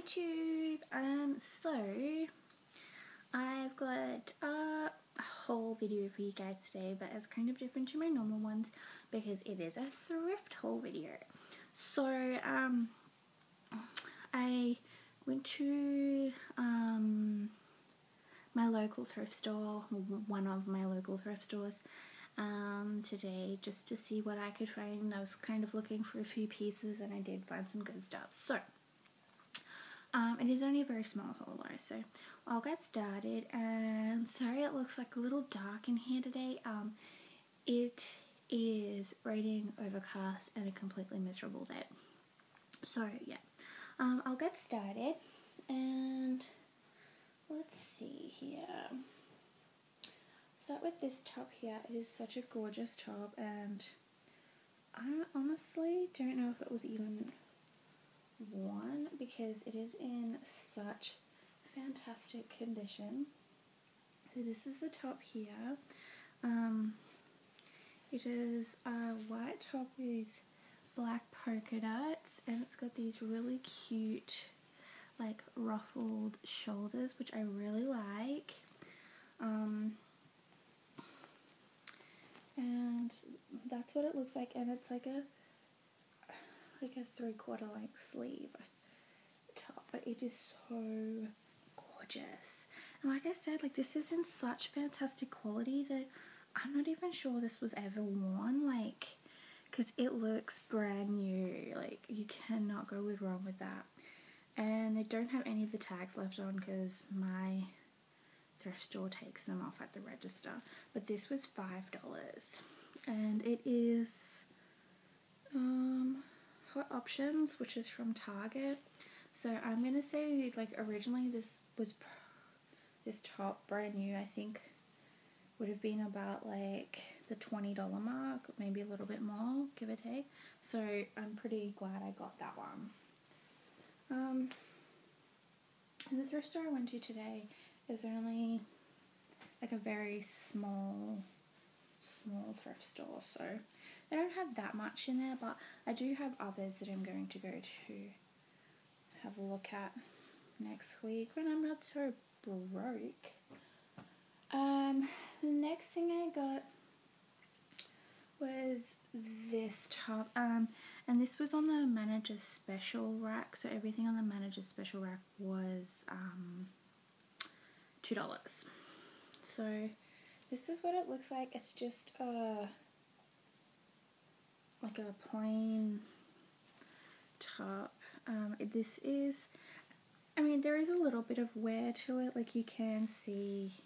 YouTube. So I've got a haul video for you guys today, but it's kind of different to my normal ones because it is a thrift haul video. So I went to my local thrift store, one of my local thrift stores, today just to see what I could find. I was kind of looking for a few pieces and I did find some good stuff. So it is only a very small haul though, so I'll get started. And sorry it looks like a little dark in here today. It is raining, overcast, and a completely miserable day. So yeah, I'll get started and let's see here. Start with this top here. It is such a gorgeous top, and I honestly don't know if it was even worn because it is in such fantastic condition. So this is the top here. It is a white top with black polka dots, and it's got these really cute like ruffled shoulders, which I really like. And that's what it looks like, and it's like a 3/4 length sleeve top, but it is so gorgeous. And like I said, like this is in such fantastic quality that I'm not even sure this was ever worn, like, because it looks brand new. Like, you cannot go wrong with that. And they don't have any of the tags left on because my thrift store takes them off at the register. But this was $5, and it is Hot Options, which is from Target. So I'm gonna say, like, originally this top, brand new, I think would have been about like the $20 mark, maybe a little bit more, give or take. So I'm pretty glad I got that one. And the thrift store I went to today is only like a very small thrift store, so they don't have that much in there, but I do have others that I'm going to go to have a look at next week when I'm not so broke. The next thing I got was this top, and this was on the manager's special rack, so everything on the manager's special rack was $2. So this is what it looks like. It's just like a plain top. This is, I mean, there is a little bit of wear to it, like you can see,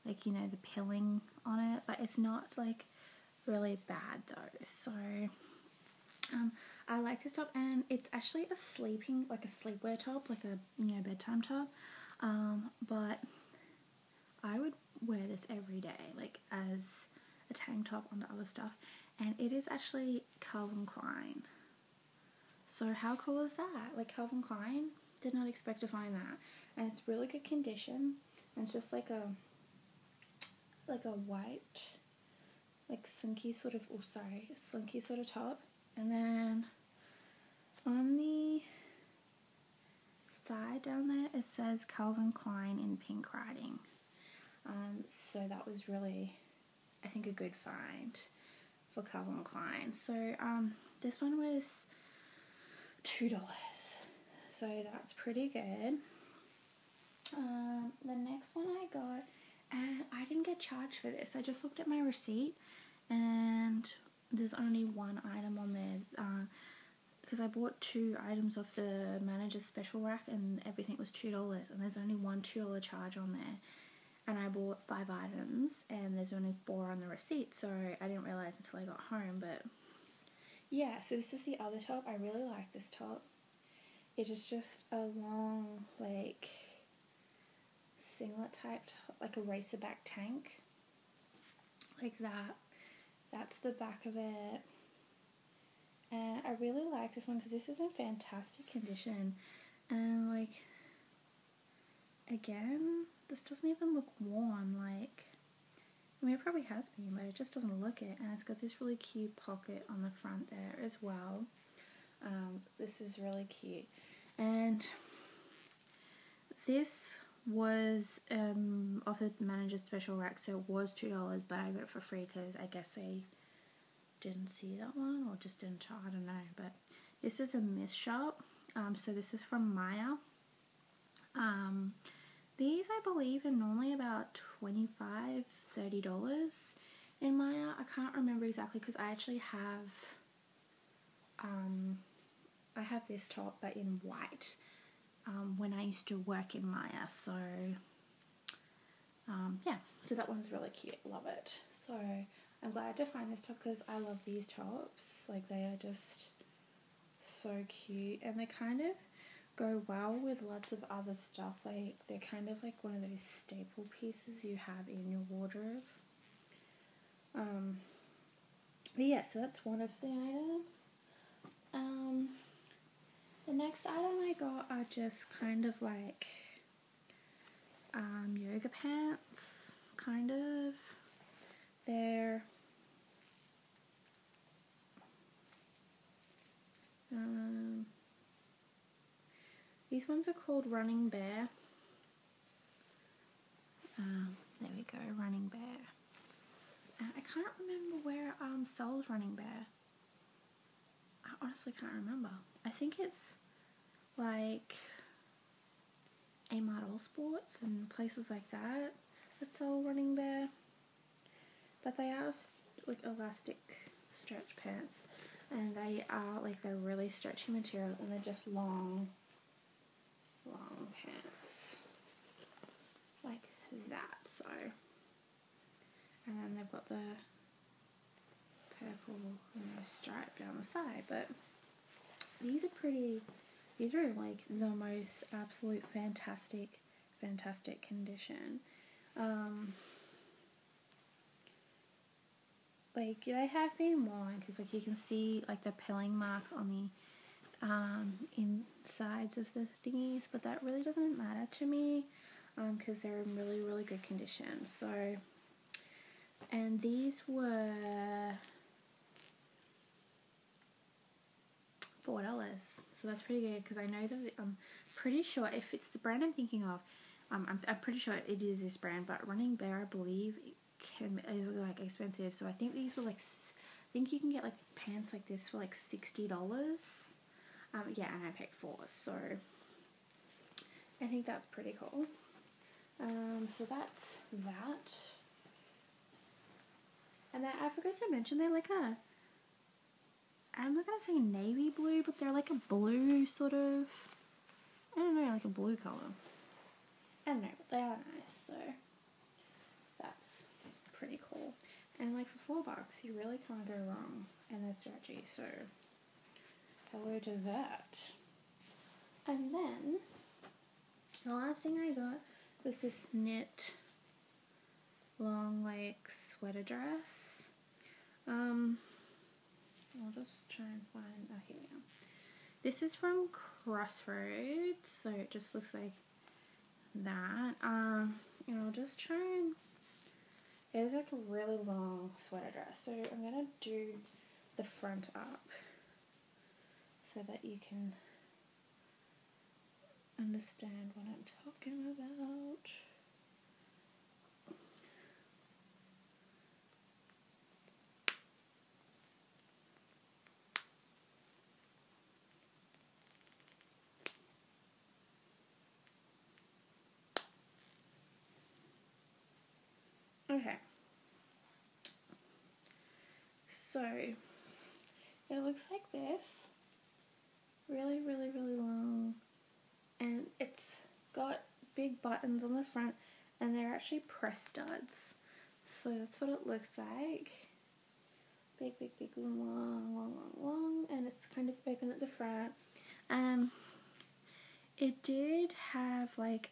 like, you know, the pilling on it, but it's not like really bad though. So I like this top, and it's actually a sleepwear top, like a, you know, bedtime top, but I would wear this every day, like as a tank top onto other stuff. And it is actually Calvin Klein. So how cool is that? Like, Calvin Klein, did not expect to find that. And it's really good condition. And it's just like a white, like slinky sort of top. And then on the side down there, it says Calvin Klein in pink writing. So that was really, I think, a good find for Calvin Klein. So this one was $2, so that's pretty good. The next one I got, and I didn't get charged for this, I just looked at my receipt and there's only one item on there, because I bought 2 items off the manager's special rack and everything was $2, and there's only one $2 charge on there. And I bought 5 items, and there's only 4 on the receipt, so I didn't realize until I got home. But yeah, so this is the other top. I really like this top. It is just a long, like, singlet type top, like a racer back tank, like that. That's the back of it. And I really like this one because this is in fantastic condition. And, like, again, this doesn't even look worn. Like, I mean, it probably has been, but it just doesn't look it. And it's got this really cute pocket on the front there as well. This is really cute. And this was off the manager's special rack, so it was $2, but I got it for free because I guess they didn't see that one or just didn't, I don't know. But this is a Miss shop, so this is from Maya. These I believe are normally about $25-30 in Maya. I can't remember exactly because I actually have I have this top but in white when I used to work in Maya, so yeah, so that one's really cute, love it. So I'm glad to find this top because I love these tops, like they are just so cute and they kind of go well with lots of other stuff, like they're kind of like one of those staple pieces you have in your wardrobe. But yeah, so that's one of the items. The next item I got are just kind of like yoga pants, kind of. They're these ones are called Running Bear. There we go, Running Bear. I can't remember where sells Running Bear. I honestly can't remember. I think it's like Amart All Sports and places like that sell Running Bear. But they are like elastic stretch pants, and they are like they're really stretchy material, and they're just long pants like that. So, and then they've got the purple stripe down the side. But these are pretty. These are like the most absolute fantastic condition. Like they have been worn because like you can see like the pilling marks on the insides of the thingies, but that really doesn't matter to me because they're in really good condition. So, and these were $4, so that's pretty good because I know that I'm pretty sure if it's the brand I'm thinking of, I'm pretty sure it is this brand, but Running Bear I believe is like expensive, so I think these were like, I think you can get like pants like this for like $60. Yeah, and I paid $4, so I think that's pretty cool. So that's that. And then I forgot to mention they're like a, I'm not gonna say navy blue, but they're like a blue sort of, I don't know, like a blue colour. I don't know, but they are nice, so that's pretty cool. And like for $4, you really can't go wrong, and they're stretchy, so hello to that. And then the last thing I got was this knit long like sweater dress. I'll just try and find, oh here we go. This is from Crossroads, so it just looks like that. And I'll just try and, it is like a really long sweater dress, so I'm gonna do the front up so that you can understand what I'm talking about. Okay, so it looks like this, really long, and it's got big buttons on the front, and they're actually press studs, so that's what it looks like. Big, long, and it's kind of open at the front. It did have like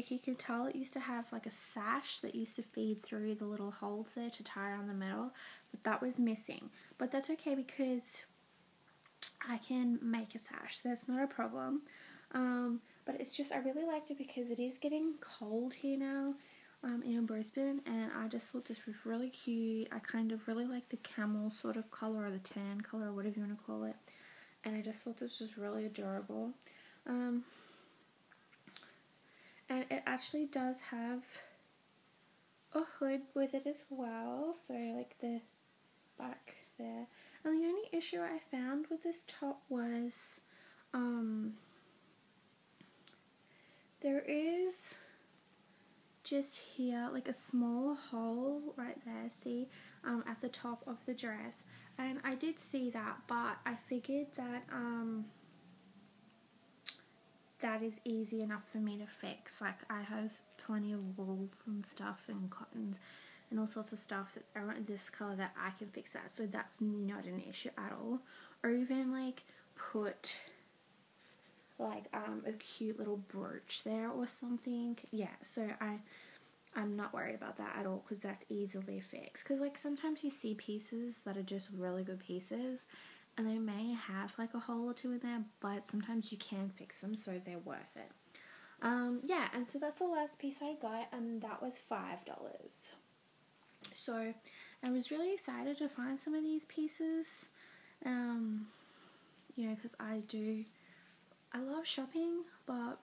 you can tell it used to have like a sash that used to feed through the little holes there to tie around the middle, but that was missing. But that's okay because I can make a sash, so that's not a problem. But it's just, I really liked it because it is getting cold here now in Brisbane, and I just thought this was really cute. I kind of really like the camel sort of colour, or the tan colour, or whatever you want to call it, and I just thought this was really adorable. And it actually does have a hood with it as well, so like the back there. And the only issue I found with this top was there is just here like a small hole right there, see, at the top of the dress, and I did see that, but I figured that that is easy enough for me to fix. Like, I have plenty of wools and stuff and cottons and all sorts of stuff that are this colour that I can fix that, so that's not an issue at all. Or even like put like a cute little brooch there or something. Yeah, so I'm not worried about that at all, because that's easily fixed. Because like sometimes you see pieces that are just really good pieces and they may have like a hole or two in there, but sometimes you can fix them, so they're worth it. Yeah, and so that's the last piece I got, and that was $5. So I was really excited to find some of these pieces, you know, because I love shopping, but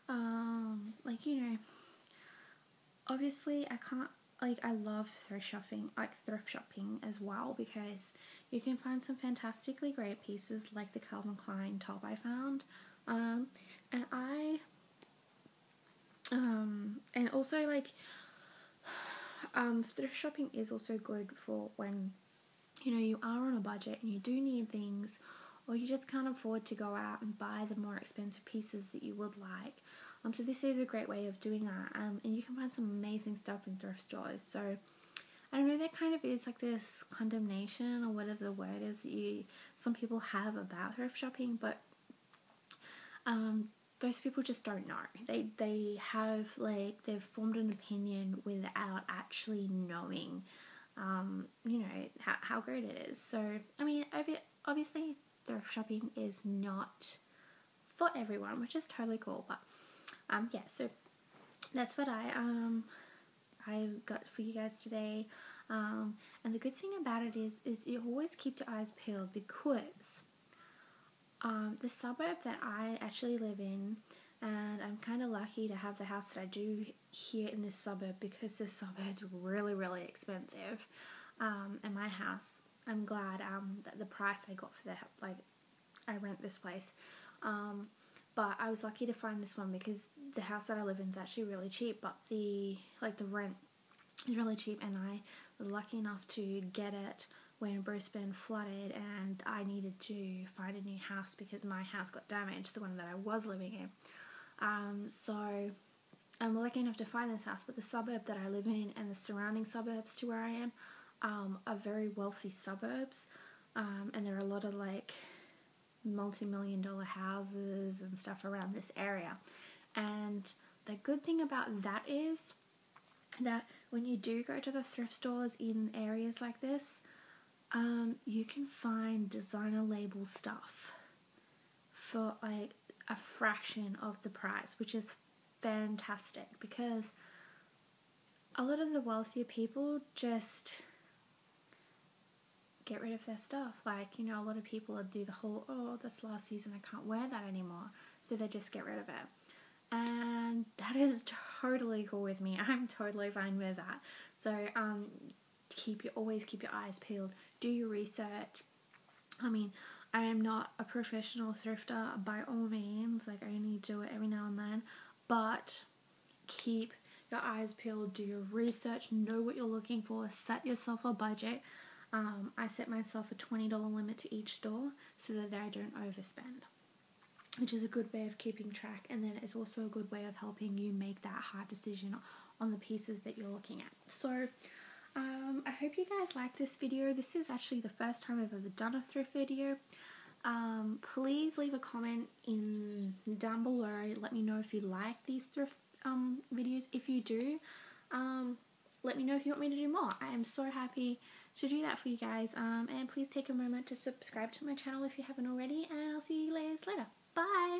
like, you know, obviously I can't, like, I love thrift shopping as well, because you can find some fantastically great pieces like the Calvin Klein top I found, and also like thrift shopping is also good for when, you know, you are on a budget and you do need things, or you just can't afford to go out and buy the more expensive pieces that you would like. So this is a great way of doing that, and you can find some amazing stuff in thrift stores. So I don't know, there kind of is like this condemnation or whatever the word is that some people have about thrift shopping, but those people just don't know. They have like, they've formed an opinion without actually knowing, you know, how great it is. So I mean, obviously thrift shopping is not for everyone, which is totally cool, but yeah, so that's what I got for you guys today. And the good thing about it is you always keep your eyes peeled, because the suburb that I actually live in, and I'm kind of lucky to have the house that I do here in this suburb, because this suburb is really, really expensive. And my house, I'm glad that the price I got for I rent this place. But I was lucky to find this one, because the house that I live in is actually really cheap, but the rent is really cheap, and I was lucky enough to get it when Brisbane flooded and I needed to find a new house because my house got damaged, the one that I was living in. So I'm lucky enough to find this house, but the suburb that I live in and the surrounding suburbs to where I am are very wealthy suburbs, and there are a lot of like multi-million-dollar houses and stuff around this area. And the good thing about that is that when you do go to the thrift stores in areas like this, you can find designer label stuff for like a fraction of the price, which is fantastic, because a lot of the wealthier people just get rid of their stuff. Like, you know, a lot of people do the whole, oh, that's last season, I can't wear that anymore, so they just get rid of it. And that is totally cool with me. I'm totally fine with that. So always keep your eyes peeled. Do your research. I mean, I am not a professional thrifter by all means. Like, I only do it every now and then. But keep your eyes peeled. Do your research. Know what you're looking for. Set yourself a budget. I set myself a $20 limit to each store so that I don't overspend, which is a good way of keeping track, and then it's also a good way of helping you make that hard decision on the pieces that you're looking at. So I hope you guys like this video. This is actually the first time I've ever done a thrift video. Please leave a comment down below. Let me know if you like these thrift videos. If you do, let me know if you want me to do more. I am so happy to do that for you guys. And please take a moment to subscribe to my channel if you haven't already, and I'll see you guys later. Bye!